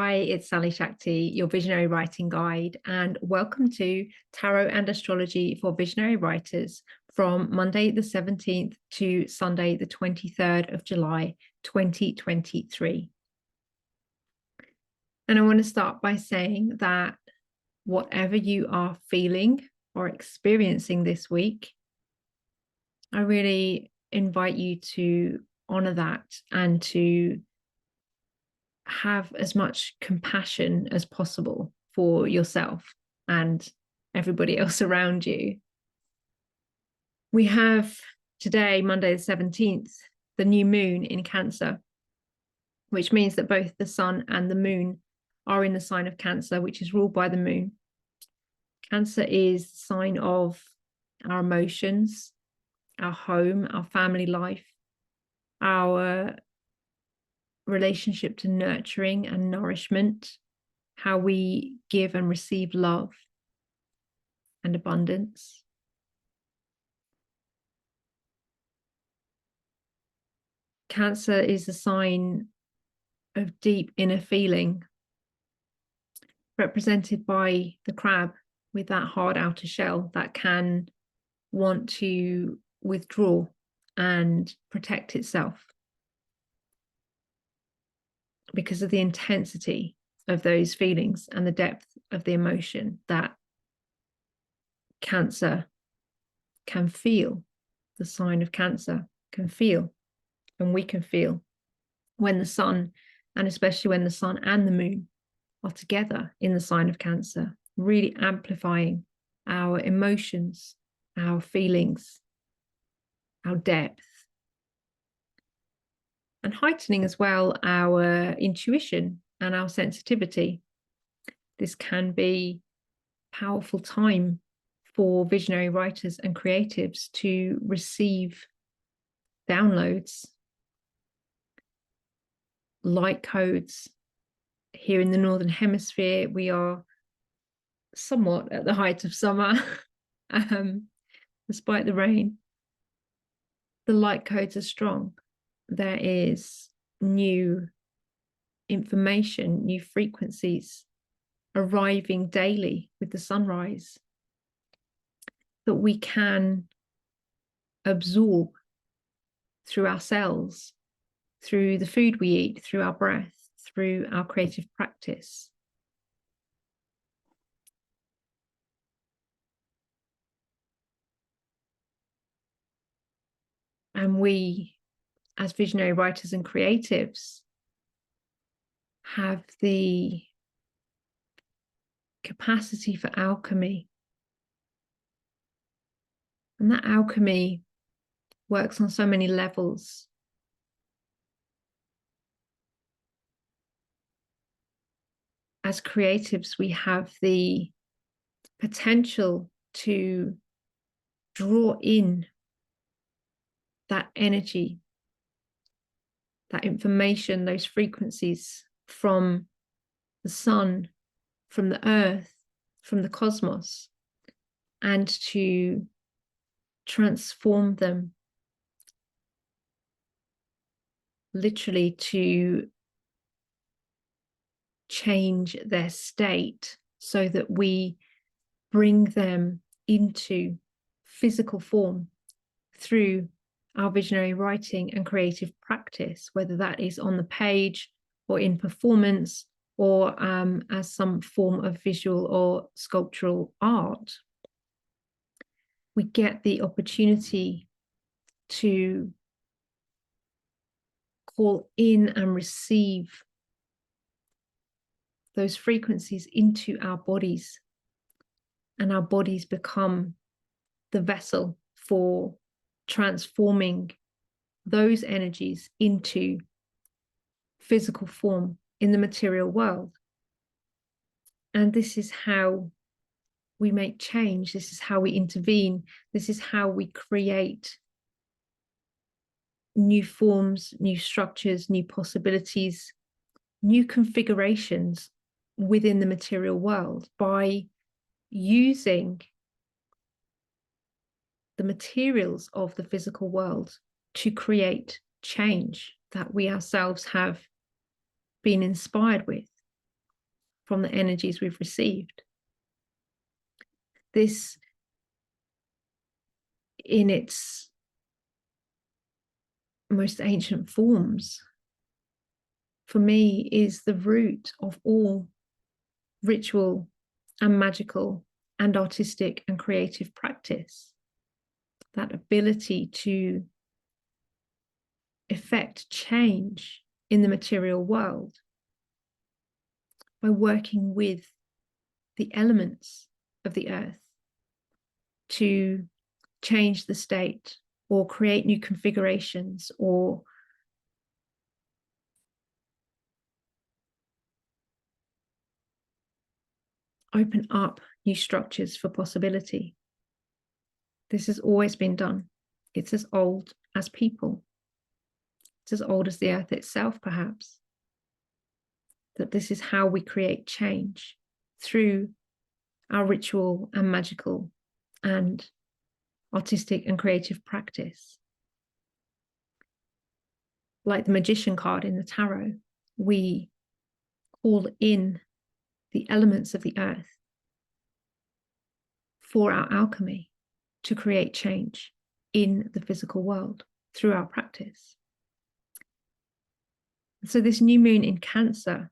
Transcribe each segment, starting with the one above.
Hi, it's Sally-Shakti, your visionary writing guide, and welcome to Tarot and Astrology for Visionary Writers from Monday the 17th to Sunday the 23rd of July 2023. And I want to start by saying that whatever you are feeling or experiencing this week, I really invite you to honor that and to have as much compassion as possible for yourself and everybody else around you. We have today, Monday the 17th, the new moon in Cancer, which means that both the sun and the moon are in the sign of Cancer, which is ruled by the moon. Cancer is the sign of our emotions, our home, our family life, our relationship to nurturing and nourishment, how we give and receive love and abundance. Cancer is a sign of deep inner feeling, represented by the crab with that hard outer shell that can want to withdraw and protect itself because of the intensity of those feelings and the depth of the emotion that Cancer can feel, the sign of Cancer can feel, and we can feel when the sun, and especially when the sun and the moon are together in the sign of Cancer, really amplifying our emotions, our feelings, our depth, and heightening as well our intuition and our sensitivity. This can be a powerful time for visionary writers and creatives to receive downloads, light codes. Here in the Northern Hemisphere, we are somewhat at the height of summer, despite the rain. The light codes are strong. There is new information, new frequencies arriving daily with the sunrise that we can absorb through our cells, through the food we eat, through our breath, through our creative practice. And we, as visionary writers and creatives, have the capacity for alchemy. And that alchemy works on so many levels. As creatives, we have the potential to draw in that energy, that information, those frequencies from the sun, from the earth, from the cosmos, and to transform them, literally to change their state so that we bring them into physical form through our visionary writing and creative practice, whether that is on the page or in performance or as some form of visual or sculptural art. We get the opportunity to call in and receive those frequencies into our bodies, and our bodies become the vessel for transforming those energies into physical form in the material world. And this is how we make change. This is how we intervene. This is how we create new forms, new structures, new possibilities, new configurations within the material world by using the materials of the physical world to create change that we ourselves have been inspired with. from the energies we've received. This, in its most ancient forms, for me, is the root of all ritual and magical and artistic and creative practice. That ability to effect change in the material world by working with the elements of the earth to change the state or create new configurations or open up new structures for possibility. This has always been done. It's as old as people. It's as old as the earth itself, perhaps. That this is how we create change, through our ritual and magical and artistic and creative practice. Like the magician card in the tarot, we call in the elements of the earth for our alchemy to create change in the physical world through our practice. So this new moon in Cancer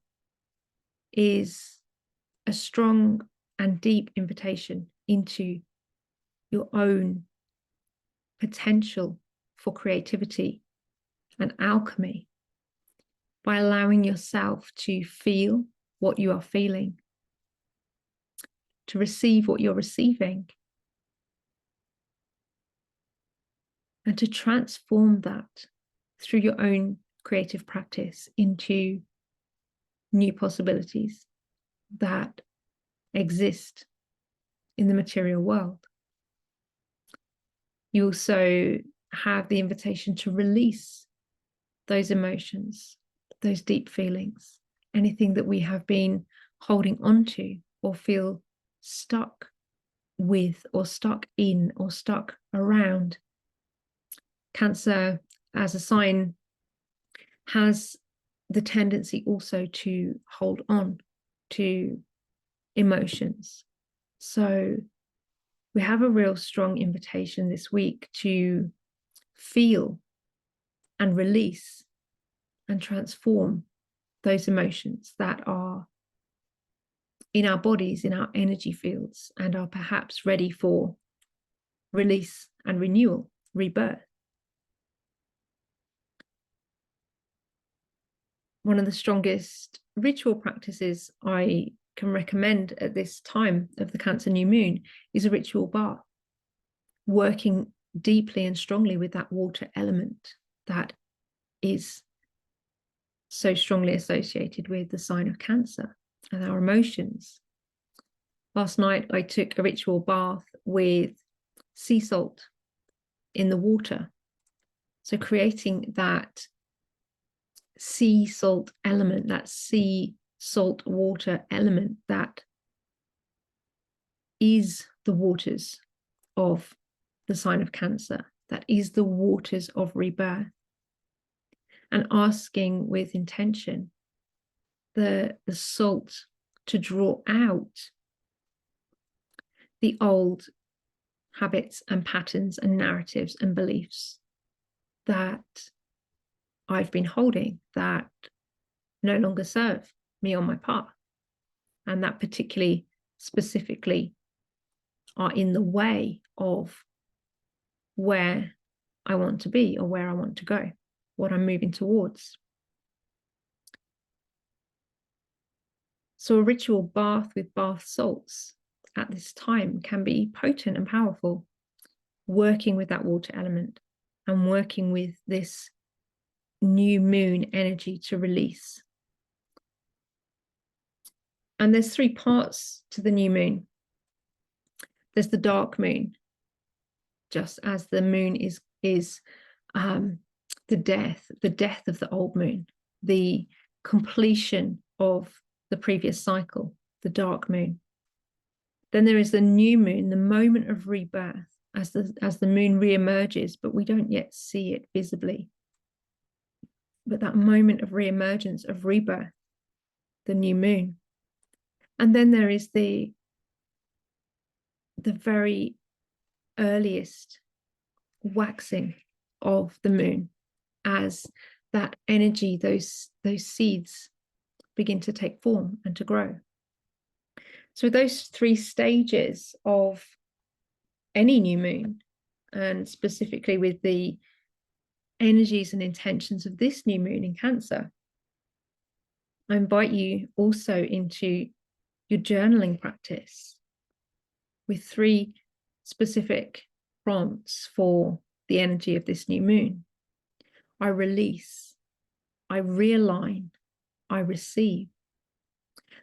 is a strong and deep invitation into your own potential for creativity and alchemy by allowing yourself to feel what you are feeling, to receive what you're receiving, and to transform that through your own creative practice into new possibilities that exist in the material world. You also have the invitation to release those emotions, those deep feelings, anything that we have been holding on to or feel stuck with or stuck in or stuck around. Cancer as a sign has the tendency also to hold on to emotions. So we have a real strong invitation this week to feel and release and transform those emotions that are in our bodies, in our energy fields, and are perhaps ready for release and renewal, rebirth. One of the strongest ritual practices I can recommend at this time of the Cancer new moon is a ritual bath, working deeply and strongly with that water element that is so strongly associated with the sign of Cancer and our emotions. Last night I took a ritual bath with sea salt in the water, so creating that sea salt element, that sea salt water element that is the waters of the sign of Cancer, that is the waters of rebirth, and asking with intention the salt to draw out the old habits and patterns and narratives and beliefs that I've been holding that no longer serve me on my path, and that particularly specifically are in the way of where I want to be or where I want to go, what I'm moving towards. So a ritual bath with bath salts at this time can be potent and powerful, working with that water element and working with this new moon energy to release. And there's three parts to the new moon. There's the dark moon, just as the moon is the death of the old moon, the completion of the previous cycle, the dark moon. Then there is the new moon, the moment of rebirth, as the moon reemerges, but we don't yet see it visibly. But that moment of reemergence, of rebirth, the new moon. And then there is the very earliest waxing of the moon, as that energy, those seeds begin to take form and to grow. So those 3 stages of any new moon, and specifically with the energies and intentions of this new moon in Cancer, I invite you also into your journaling practice with 3 specific prompts for the energy of this new moon. I release, I realign, I receive.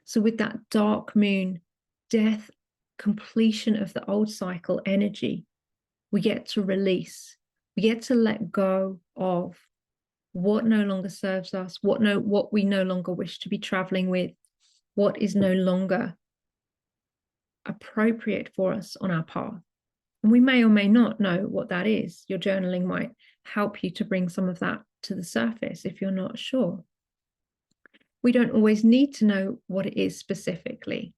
So with that dark moon, death, completion of the old cycle energy, we get to release, we get to let go of what no longer serves us, what we no longer wish to be traveling with, what is no longer appropriate for us on our path. And we may or may not know what that is. Your journaling might help you to bring some of that to the surface if you're not sure. We don't always need to know what it is specifically.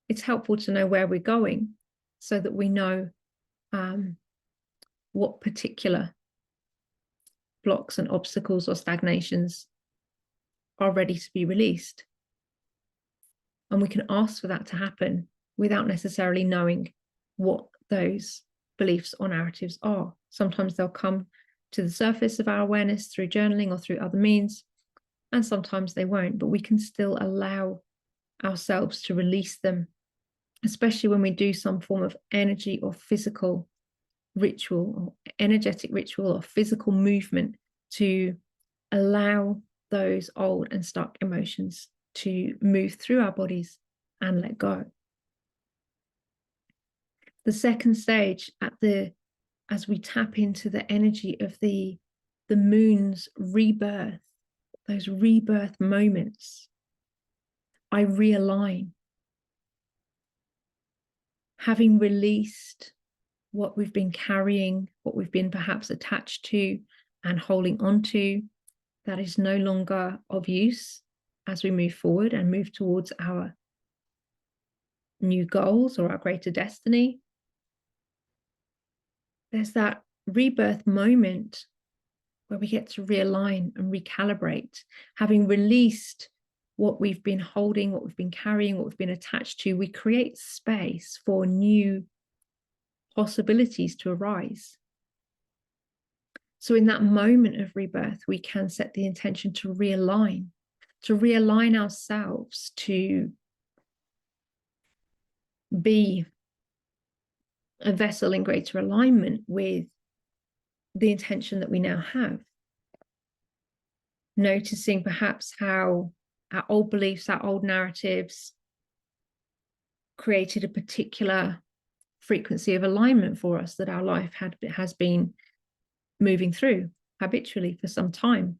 It's helpful to know where we're going so that we know what particular blocks and obstacles or stagnations are ready to be released. And we can ask for that to happen without necessarily knowing what those beliefs or narratives are. Sometimes they'll come to the surface of our awareness through journaling or through other means, and sometimes they won't, but we can still allow ourselves to release them, especially when we do some form of energy or physical ritual or energetic ritual or physical movement to allow those old and stuck emotions to move through our bodies and let go. The second stage, as we tap into the energy of the moon's rebirth, those rebirth moments, I realign. Having released what we've been carrying, what we've been perhaps attached to and holding on to, that is no longer of use as we move forward and move towards our new goals or our greater destiny. There's that rebirth moment where we get to realign and recalibrate. Having released what we've been holding, what we've been carrying, what we've been attached to, we create space for new possibilities to arise. So in that moment of rebirth, we can set the intention to realign ourselves to be a vessel in greater alignment with the intention that we now have. Noticing perhaps how our old beliefs, our old narratives created a particular frequency of alignment for us that our life has been moving through habitually for some time.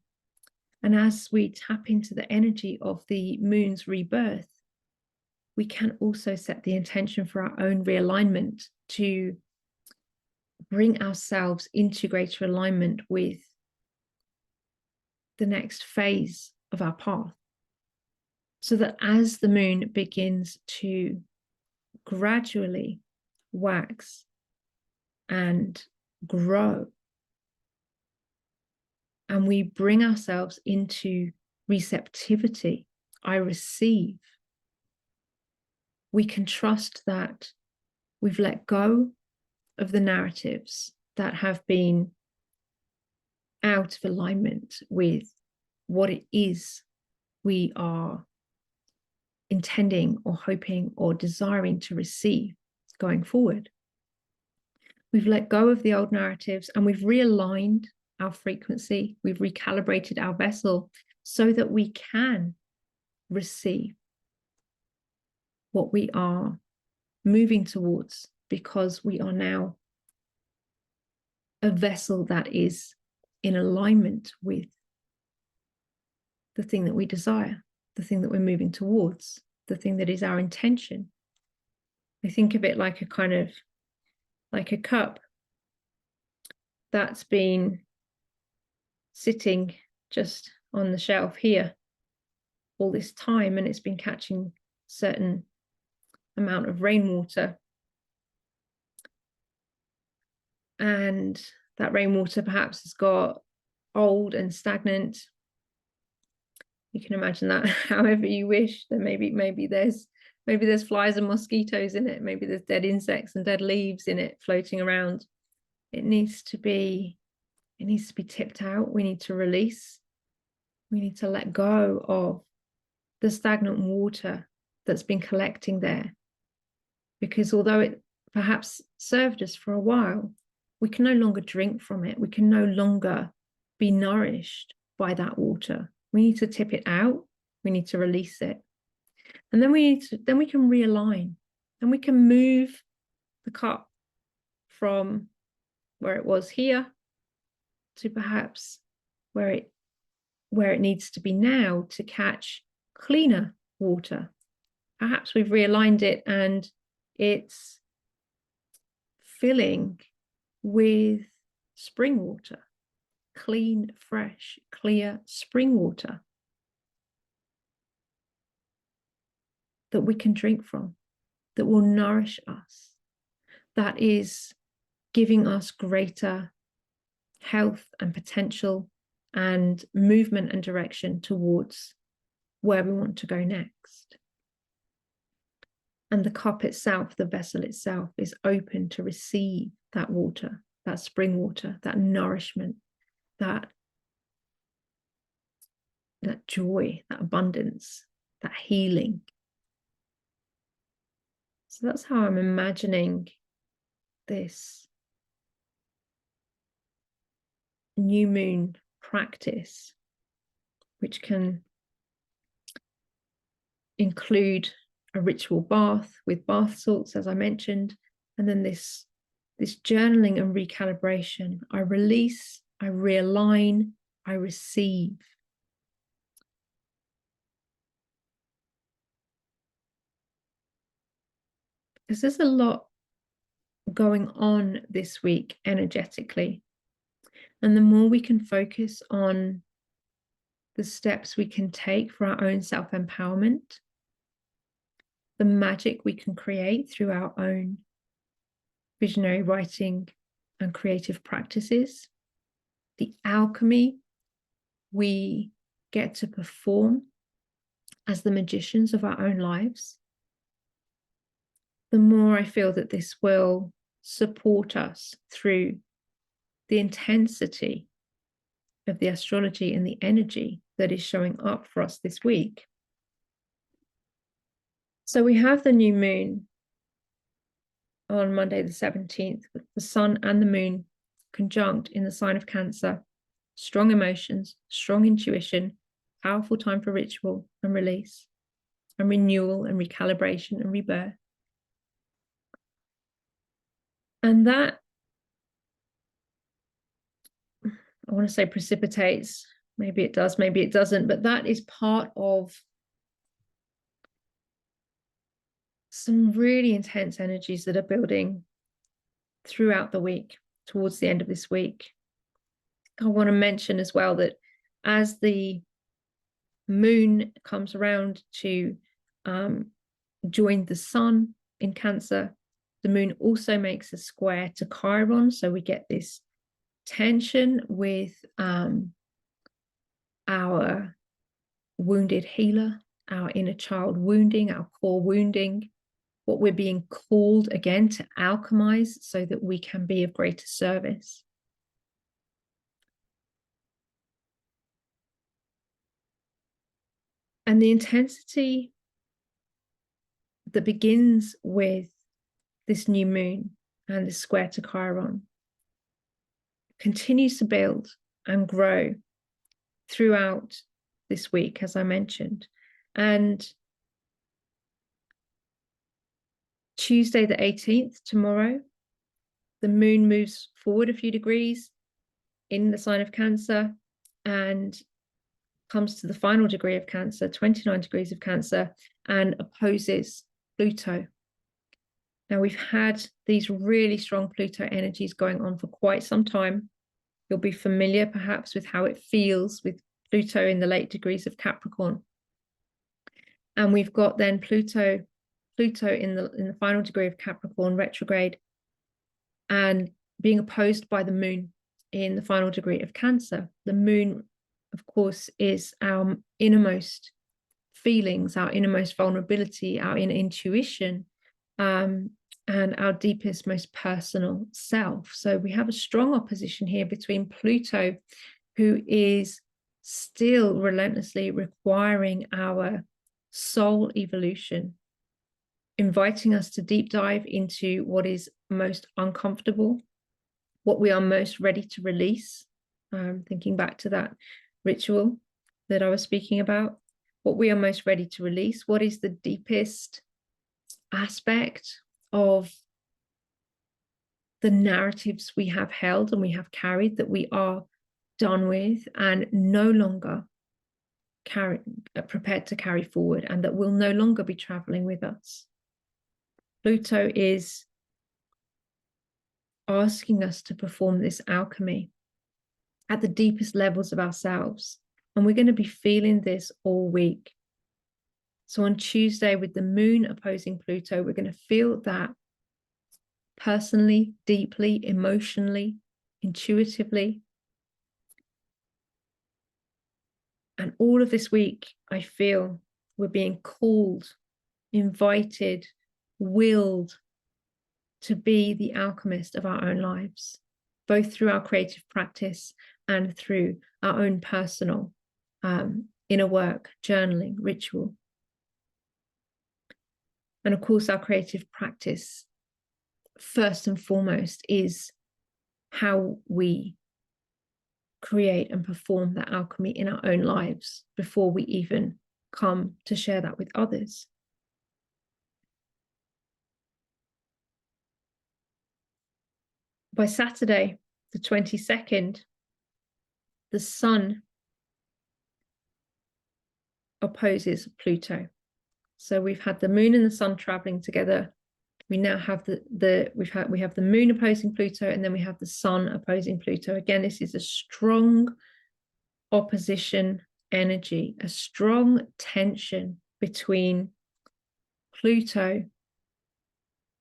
And as we tap into the energy of the moon's rebirth, we can also set the intention for our own realignment to bring ourselves into greater alignment with the next phase of our path. So that as the moon begins to gradually wax and grow, and we bring ourselves into receptivity, I receive, we can trust that we've let go of the narratives that have been out of alignment with what it is we are intending or hoping or desiring to receive going forward. We've let go of the old narratives and we've realigned our frequency. We've recalibrated our vessel so that we can receive what we are moving towards, because we are now a vessel that is in alignment with the thing that we desire, the thing that we're moving towards, the thing that is our intention. I think of it like a cup that's been sitting just on the shelf here all this time, and it's been catching certain amount of rainwater, and that rainwater perhaps has got old and stagnant. You can imagine that however you wish. Then maybe there's flies and mosquitoes in it. Maybe there's dead insects and dead leaves in it floating around. It needs to be tipped out. We need to release. We need to let go of the stagnant water that's been collecting there. Because although it perhaps served us for a while, we can no longer drink from it. We can no longer be nourished by that water. We need to tip it out. We need to release it. And then we can realign, and we can move the cup from where it was here to perhaps where it needs to be now to catch cleaner water. Perhaps we've realigned it and it's filling with spring water, clean, fresh, clear spring water that we can drink from, that will nourish us, that is giving us greater health and potential and movement and direction towards where we want to go next. And the cup itself, the vessel itself, is open to receive that water, that spring water, that nourishment, that joy, that abundance, that healing. So that's how I'm imagining this new moon practice, which can include a ritual bath with bath salts, as I mentioned, and then this journaling and recalibration. I release, I realign, I receive. Because there's a lot going on this week energetically. And the more we can focus on the steps we can take for our own self-empowerment, the magic we can create through our own visionary writing and creative practices, the alchemy we get to perform as the magicians of our own lives, the more I feel that this will support us through the intensity of the astrology and the energy that is showing up for us this week. So we have the new moon on Monday the 17th, with the sun and the moon conjunct in the sign of Cancer. Strong emotions, strong intuition, powerful time for ritual and release and renewal and recalibration and rebirth. And that, I want to say precipitates, maybe it does, maybe it doesn't, but that is part of some really intense energies that are building throughout the week, towards the end of this week. I want to mention as well that as the moon comes around to join the sun in Cancer, the moon also makes a square to Chiron. So we get this tension with our wounded healer, our inner child wounding, our core wounding, what we're being called again to alchemize so that we can be of greater service. And the intensity that begins with this new moon and this square to Chiron continues to build and grow throughout this week, as I mentioned. And Tuesday the 18th, tomorrow, the moon moves forward a few degrees in the sign of Cancer and comes to the final degree of Cancer, 29 degrees of Cancer, and opposes Pluto. Now, we've had these really strong Pluto energies going on for quite some time. You'll be familiar perhaps with how it feels with Pluto in the late degrees of Capricorn. And we've got then Pluto in the final degree of Capricorn retrograde, and being opposed by the moon in the final degree of Cancer. The moon, of course, is our innermost feelings, our innermost vulnerability, our inner intuition, and our deepest, most personal self. So we have a strong opposition here between Pluto, who is still relentlessly requiring our soul evolution, inviting us to deep dive into what is most uncomfortable, what we are most ready to release. Thinking back to that ritual that I was speaking about, what we are most ready to release, what is the deepest aspect of the narratives we have held and we have carried that we are done with and no longer prepared to carry forward, and that will no longer be traveling with us. Pluto is asking us to perform this alchemy at the deepest levels of ourselves. And we're going to be feeling this all week. So on Tuesday, with the moon opposing Pluto, we're going to feel that personally, deeply, emotionally, intuitively. And all of this week, I feel we're being called, invited, willed to be the alchemist of our own lives, both through our creative practice and through our own personal inner work, journaling, ritual. And of course, our creative practice, first and foremost, is how we create and perform that alchemy in our own lives before we even come to share that with others. By Saturday, the 22nd, the sun opposes Pluto. So we've had the moon and the sun traveling together. We now have we have the moon opposing Pluto, and then we have the sun opposing Pluto. Again, this is a strong opposition energy, a strong tension between Pluto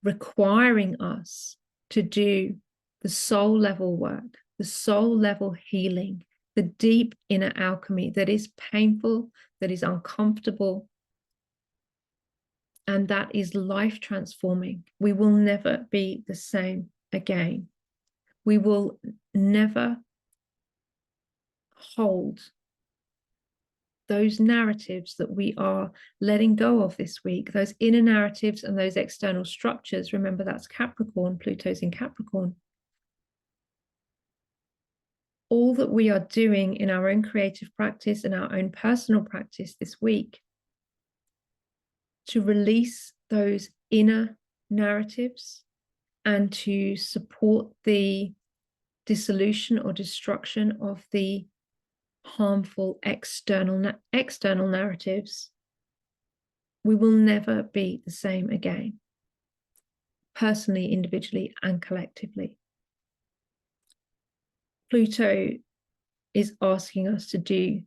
requiring us to do the soul level work, the soul level healing, the deep inner alchemy that is painful, that is uncomfortable, and that is life transforming. We will never be the same again. We will never hold those narratives that we are letting go of this week, those inner narratives and those external structures. Remember, that's Capricorn, Pluto's in Capricorn. All that we are doing in our own creative practice and our own personal practice this week to release those inner narratives and to support the dissolution or destruction of the harmful external narratives, we will never be the same again, personally, individually, and collectively. Pluto is asking us to do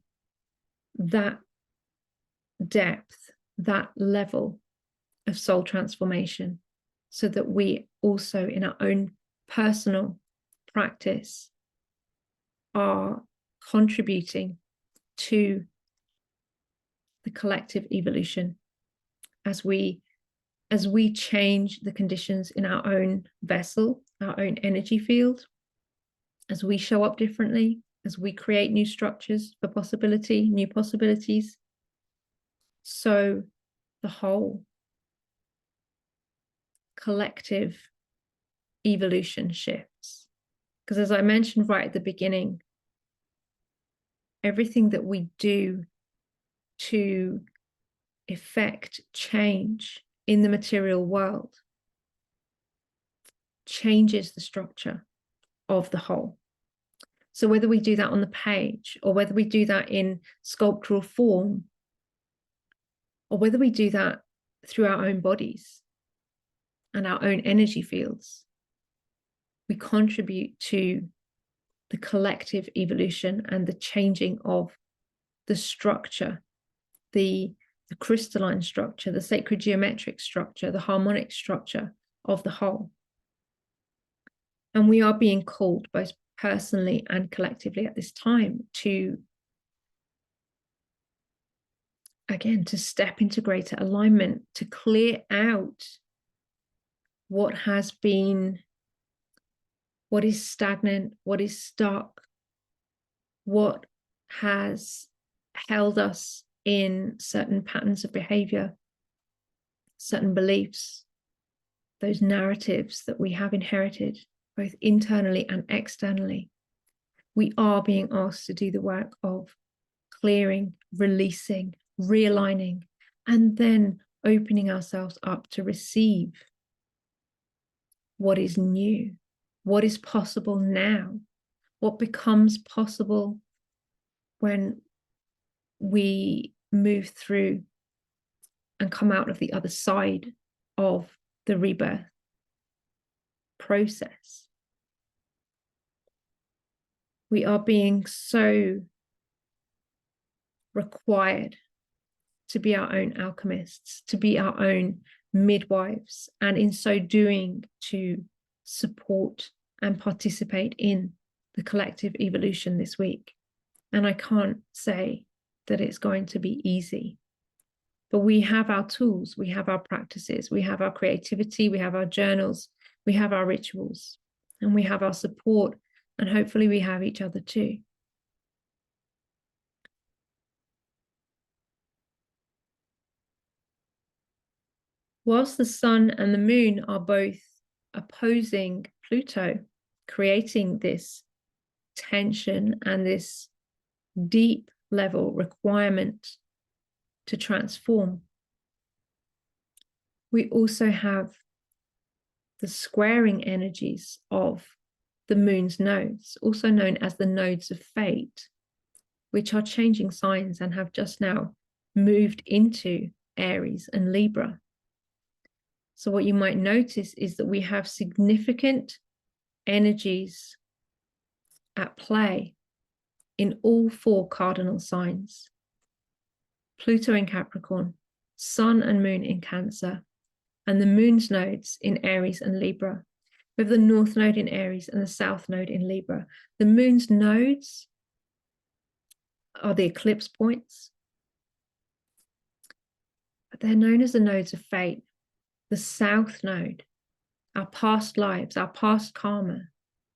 that depth, that level of soul transformation, so that we also, in our own personal practice, are contributing to the collective evolution as we change the conditions in our own vessel, our own energy field, as we show up differently, as we create new structures for possibility, new possibilities. So the whole collective evolution shifts. Because as I mentioned right at the beginning, everything that we do to effect change in the material world changes the structure of the whole. So whether we do that on the page, or whether we do that in sculptural form, or whether we do that through our own bodies and our own energy fields, we contribute to the collective evolution and the changing of the structure, the the crystalline structure, the sacred geometric structure, the harmonic structure of the whole. And we are being called both personally and collectively at this time to, again, to step into greater alignment, to clear out what has been, what is stagnant, what is stuck, what has held us in certain patterns of behavior, certain beliefs, those narratives that we have inherited, both internally and externally. We are being asked to do the work of clearing, releasing, realigning, and then opening ourselves up to receive what is new, what is possible now, what becomes possible when we move through and come out of the other side of the rebirth process. We are being so required to be our own alchemists, to be our own midwives, and in so doing to support and participate in the collective evolution this week. And I can't say that it's going to be easy, but we have our tools, we have our practices, we have our creativity, we have our journals, we have our rituals, and we have our support, and hopefully we have each other too. Whilst the sun and the moon are both opposing Pluto, creating this tension and this deep level requirement to transform, we also have the squaring energies of the moon's nodes, also known as the nodes of fate, which are changing signs and have just now moved into Aries and Libra. So what you might notice is that we have significant energies at play in all four cardinal signs: Pluto in Capricorn, Sun and Moon in Cancer, and the Moon's nodes in Aries and Libra. We have the North Node in Aries and the South Node in Libra. The Moon's nodes are the eclipse points, but they're known as the nodes of fate. The South Node, our past lives, our past karma,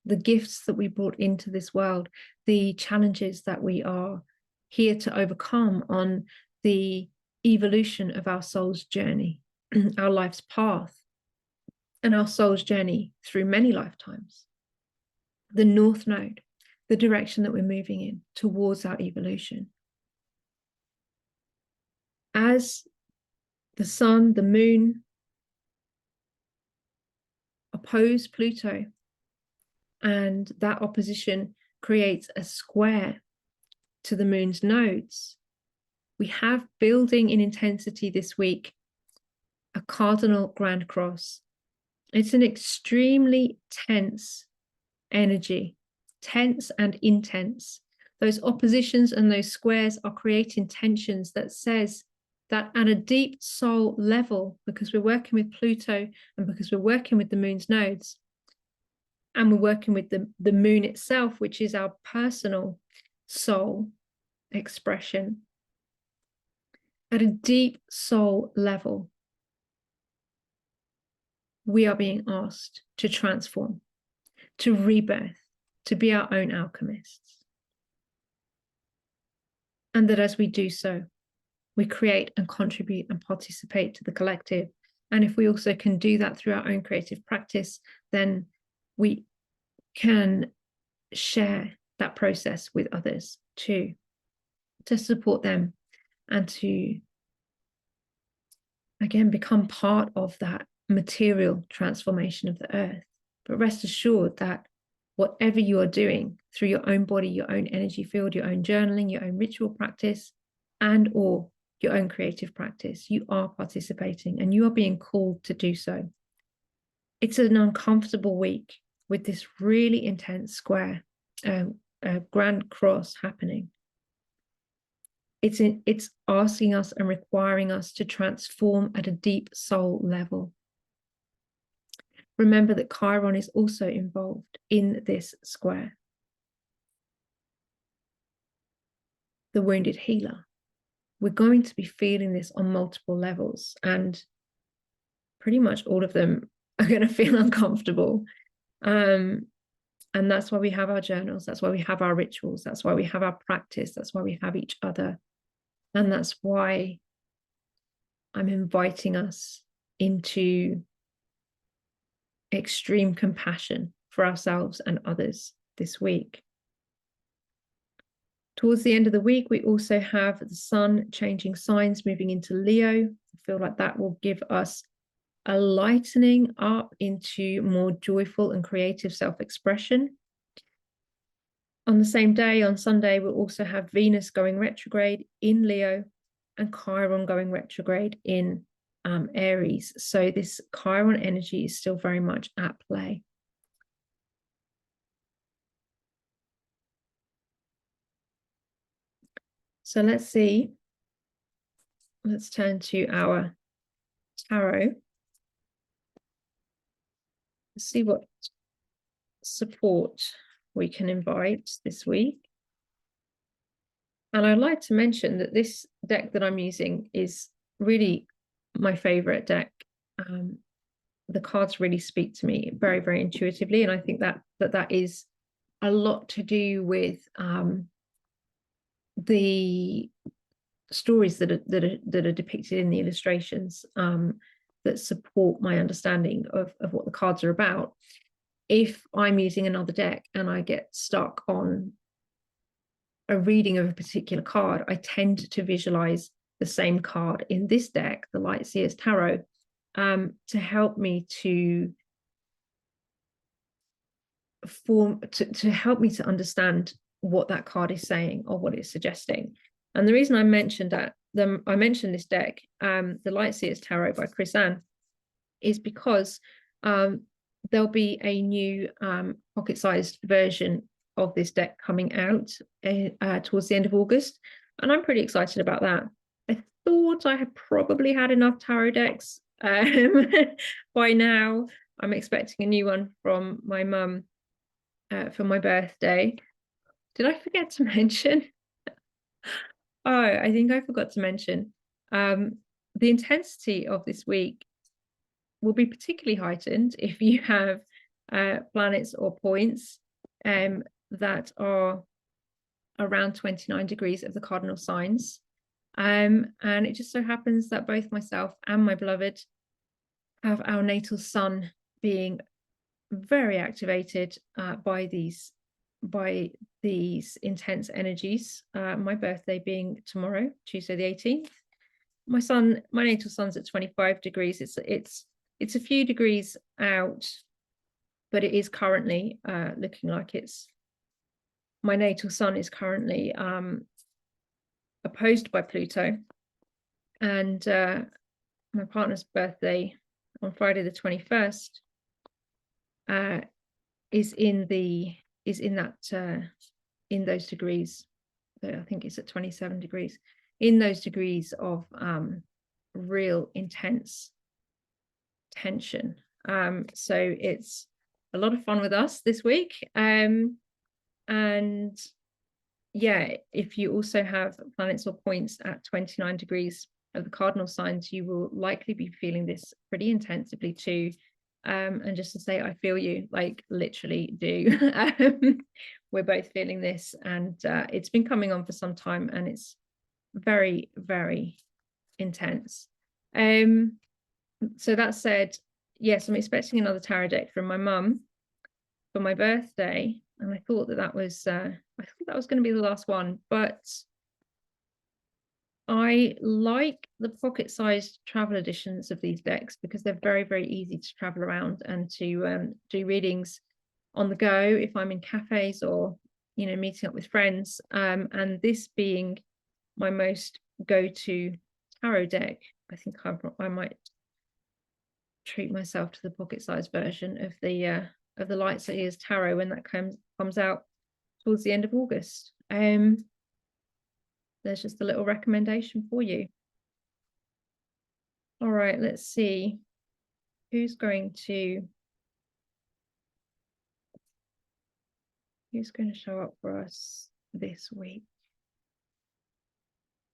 the gifts that we brought into this world, the challenges that we are here to overcome on the evolution of our soul's journey, our life's path, and our soul's journey through many lifetimes. The North Node, the direction that we're moving in towards our evolution. As the sun, the moon oppose Pluto, and that opposition creates a square to the moon's nodes, we have building in intensity this week a Cardinal Grand Cross. It's an extremely tense energy, tense and intense. Those oppositions and those squares are creating tensions that says that at a deep soul level, because we're working with Pluto and because we're working with the moon's nodes, and we're working with the moon itself, which is our personal soul expression, at a deep soul level, we are being asked to transform, to rebirth, to be our own alchemists. And that as we do so, we create and contribute and participate to the collective. And if we also can do that through our own creative practice, then we can share that process with others too, to support them and to, again, become part of that material transformation of the earth. But rest assured that whatever you are doing through your own body, your own energy field, your own journaling, your own ritual practice, and or your own creative practice, you are participating and you are being called to do so. It's an uncomfortable week with this really intense square, Grand Cross happening. it's asking us and requiring us to transform at a deep soul level. Remember that Chiron is also involved in this square. The wounded healer. We're going to be feeling this on multiple levels, and pretty much all of them are going to feel uncomfortable. And that's why we have our journals. That's why we have our rituals. That's why we have our practice. That's why we have each other. And that's why I'm inviting us into extreme compassion for ourselves and others this week. Towards the end of the week, we also have the sun changing signs, moving into Leo. I feel like that will give us a lightening up into more joyful and creative self-expression. On the same day, on Sunday, we'll also have Venus going retrograde in Leo and Chiron going retrograde in Aries. So this Chiron energy is still very much at play. So let's see. Let's turn to our tarot. Let's see what support we can invite this week. And I'd like to mention that this deck that I'm using is really my favorite deck. The cards really speak to me very, very intuitively. And I think that is a lot to do with the stories that are depicted in the illustrations that support my understanding of what the cards are about. If I'm using another deck and I get stuck on a reading of a particular card, I tend to visualize the same card in this deck, the Light Seers Tarot, to help me to help me to understand what that card is saying or what it's suggesting. And the reason I mentioned I mentioned this deck, the Light Seers Tarot by Chris Ann, is because there'll be a new pocket-sized version of this deck coming out towards the end of August, and I'm pretty excited about that. I thought I had probably had enough tarot decks by now. I'm expecting a new one from my mum for my birthday. Did I forget to mention? Oh, I think I forgot to mention the intensity of this week will be particularly heightened if you have planets or points that are around 29 degrees of the cardinal signs. And it just so happens that both myself and my beloved have our natal sun being very activated by these intense energies. My birthday being tomorrow, Tuesday the 18th. My natal sun's at 25 degrees. It's a few degrees out, but it is currently looking like my natal sun is currently opposed by Pluto, and my partner's birthday on Friday the 21st is in those degrees. So I think it's at 27 degrees, in those degrees of real intense tension. So it's a lot of fun with us this week. And yeah, if you also have planets or points at 29 degrees of the cardinal signs, you will likely be feeling this pretty intensively too. And just to say, I feel you, like literally do. We're both feeling this, and it's been coming on for some time, and it's very, very intense. So that said, yes, I'm expecting another tarot deck from my mum for my birthday, and I thought that was going to be the last one, but I like the pocket-sized travel editions of these decks because they're very, very easy to travel around and to do readings on the go if I'm in cafes or, you know, meeting up with friends. And this being my most go-to tarot deck, I think I might treat myself to the pocket-sized version of the Light Seers Tarot when that comes out towards the end of August. there's just a little recommendation for you. All right, let's see who's going to show up for us this week.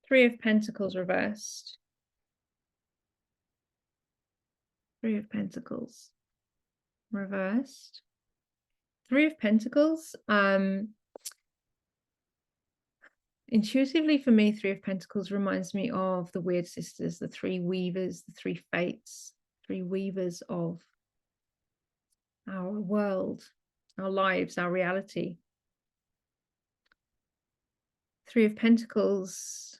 Three of Pentacles reversed. Three of Pentacles reversed. Three of Pentacles. Intuitively for me, Three of Pentacles reminds me of the Weird Sisters, the three weavers, the three fates, three weavers of our world, our lives, our reality. Three of Pentacles,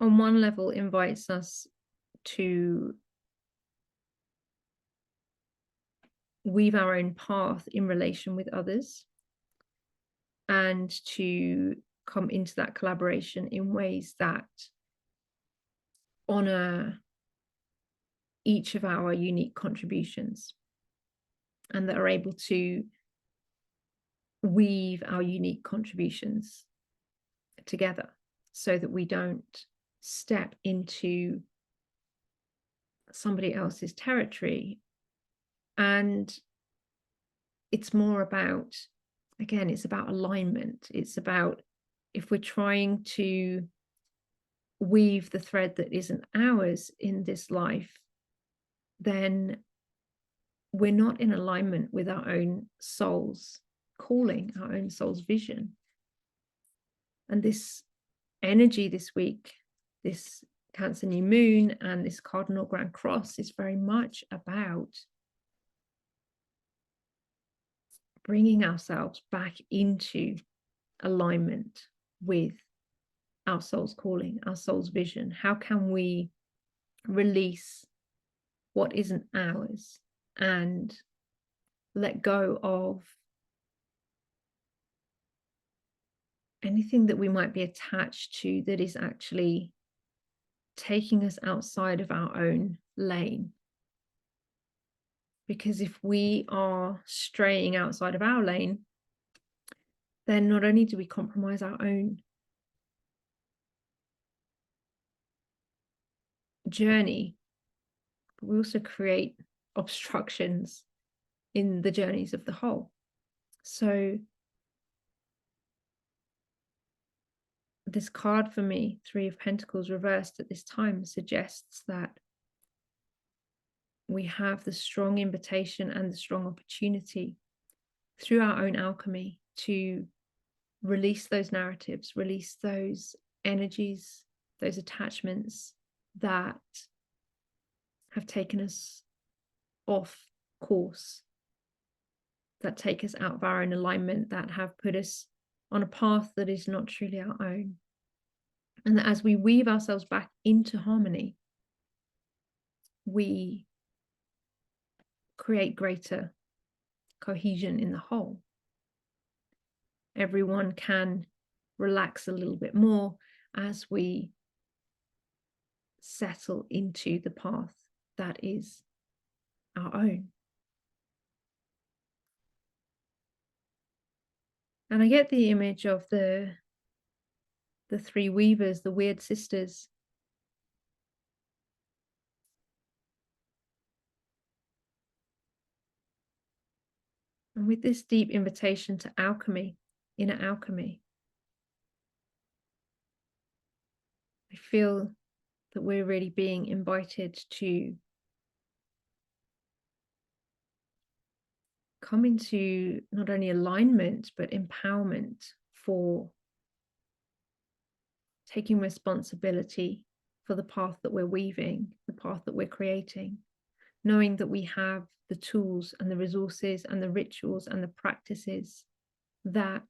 on one level, invites us to weave our own path in relation with others and to come into that collaboration in ways that honor each of our unique contributions and that are able to weave our unique contributions together so that we don't step into somebody else's territory. And it's more about, again, it's about alignment. It's about, if we're trying to weave the thread that isn't ours in this life, then we're not in alignment with our own soul's calling, our own soul's vision. And this energy this week, this Cancer new moon and this Cardinal Grand Cross, is very much about bringing ourselves back into alignment with our soul's calling, our soul's vision. How can we release what isn't ours and let go of anything that we might be attached to that is actually taking us outside of our own lane? Because if we are straying outside of our lane, then not only do we compromise our own journey, but we also create obstructions in the journeys of the whole. So this card for me, Three of Pentacles reversed at this time, suggests that we have the strong invitation and the strong opportunity through our own alchemy to release those narratives, release those energies, those attachments that have taken us off course, that take us out of our own alignment, that have put us on a path that is not truly our own. And that as we weave ourselves back into harmony, we create greater cohesion in the whole. Everyone can relax a little bit more as we settle into the path that is our own. And I get the image of the three weavers, the weird sisters. And with this deep invitation to alchemy, inner alchemy, I feel that we're really being invited to come into not only alignment, but empowerment for taking responsibility for the path that we're weaving, the path that we're creating, knowing that we have the tools and the resources and the rituals and the practices that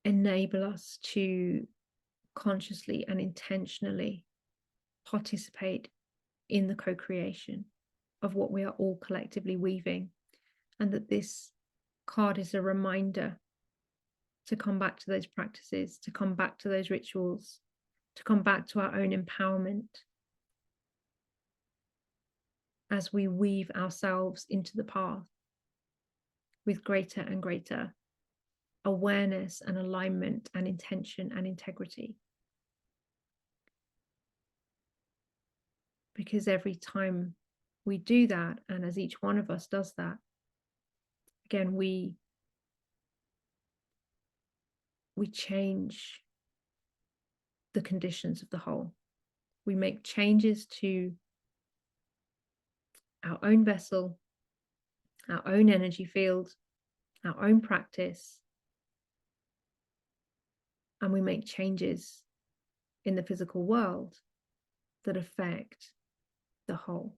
enable us to consciously and intentionally participate in the co-creation of what we are all collectively weaving. And that this card is a reminder to come back to those practices, to come back to those rituals, to come back to our own empowerment as we weave ourselves into the path, with greater and greater awareness and alignment and intention and integrity. Because every time we do that, and as each one of us does that, again, we change the conditions of the whole. We make changes to our own vessel, our own energy field, our own practice, and we make changes in the physical world that affect the whole.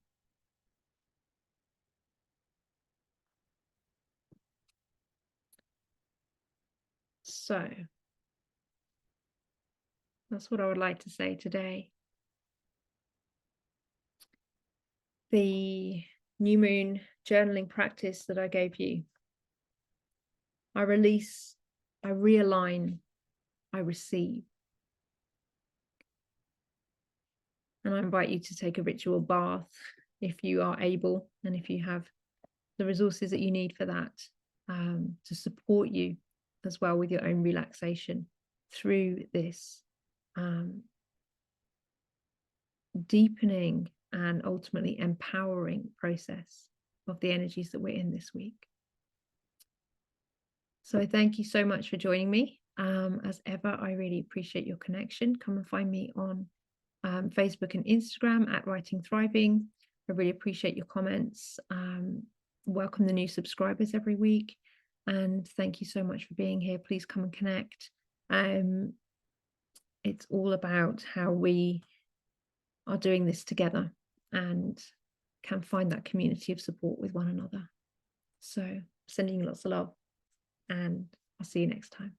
So that's what I would like to say today. The new moon journaling practice that I gave you, I release, I realign, I receive. And I invite you to take a ritual bath if you are able, and if you have the resources that you need for that, to support you as well with your own relaxation through this deepening and ultimately empowering process of the energies that we're in this week. So thank you so much for joining me. As ever, I really appreciate your connection. Come and find me on Facebook and Instagram at Writing Thriving. I really appreciate your comments. Welcome the new subscribers every week. And thank you so much for being here. Please come and connect. It's all about how we are doing this together and can find that community of support with one another. So sending you lots of love, and I'll see you next time.